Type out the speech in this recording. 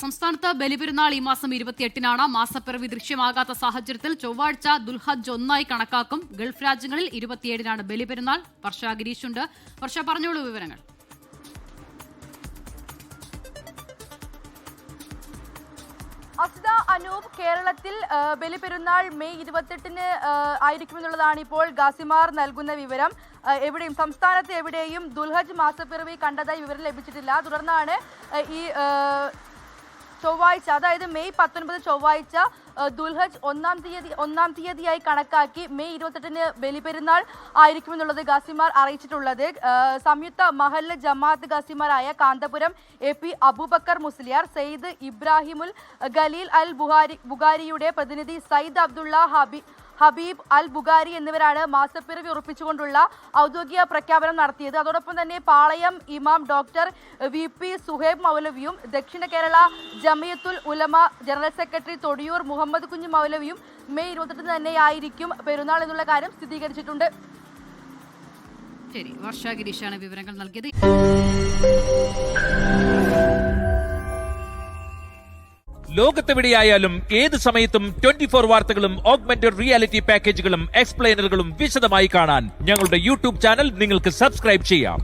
സംസ്ഥാനത്ത് ബലിപെരുന്നാൾ ഈ മാസം 28-നാണ്. മാസപ്പിറവി ദൃശ്യമാകാത്ത സാഹചര്യത്തിൽ ചൊവ്വാഴ്ച ദുൽഹജ് 1 കണക്കാക്കും. ഗൾഫ് രാജ്യങ്ങളിൽ 27-നാണ് ബലിപെരുന്നാൾ. വർഷ ഗിരീഷുണ്ട്. വർഷ, പറഞ്ഞോളൂ വിവരങ്ങൾ. അസിത, അനൂപ്, കേരളത്തിൽ ബലിപെരുന്നാൾ മെയ് 28-ന് ആയിരിക്കുമെന്നുള്ളതാണ് ഇപ്പോൾ ഗാസിമാർ നൽകുന്ന വിവരം. എവിടെയും സംസ്ഥാനത്ത് എവിടെയും ദുൽഹജ് മാസപ്പിറവി കണ്ടതായി വിവരം ലഭിച്ചിട്ടില്ല. തുടർന്നാണ് ഈ ചൊവ്വാഴ്ച, അതായത് മെയ് 19 ചൊവ്വാഴ്ച ദുൽഹജ് ഒന്നാം തീയതിയായി കണക്കാക്കി മെയ് 28-ന് ബലിപെരുന്നാൾ ആയിരിക്കുമെന്നുള്ളത് ഗാസിമാർ അറിയിച്ചിട്ടുള്ളത്. സംയുക്ത മഹല്ല് ജമാഅത്ത് ഗാസിമാരായ കാന്തപുരം AP അബൂബക്കർ മുസ്ലിയാർ, സെയ്ദ് ഇബ്രാഹിമുൽ ഖലീൽ അൽ ബുഖാരിയുടെ പ്രതിനിധി സയ്യിദ് അബ്ദുള്ള ഹബീബ് അൽ ബുഖാരി എന്നിവരാണ് മാസപ്പിറവി ഉറപ്പിച്ചുകൊണ്ടുള്ള ഔദ്യോഗിക പ്രഖ്യാപനം നടത്തിയത്. അതോടൊപ്പം തന്നെ പാളയം ഇമാം ഡോക്ടർ VP സുഹൈബ് മൗലവിയും ദക്ഷിണ കേരള ജമിയത്തുൽ ഉലമ ജനറൽ സെക്രട്ടറി തൊടിയൂർ മുഹമ്മദ് കുഞ്ഞ് മൗലവിയും മെയ് 28 തന്നെയായിരിക്കും പെരുന്നാൾ എന്നുള്ള കാര്യം സ്ഥിരീകരിച്ചിട്ടുണ്ട്. ശരി, വർഷ ഗിരീഷാണ് വിവരങ്ങൾ നൽകിയത്. ലോകത്തെവിടെയായാലും ഏത് സമയത്തും 24 വാർത്തകളും ഓഗ്മെന്റഡ് റിയാലിറ്റി പാക്കേജുകളും എക്സ്പ്ലെയിനറുകളും വിശദമായി കാണാൻ ഞങ്ങളുടെ യൂട്യൂബ് ചാനൽ നിങ്ങൾക്ക് സബ്സ്ക്രൈബ് ചെയ്യാം.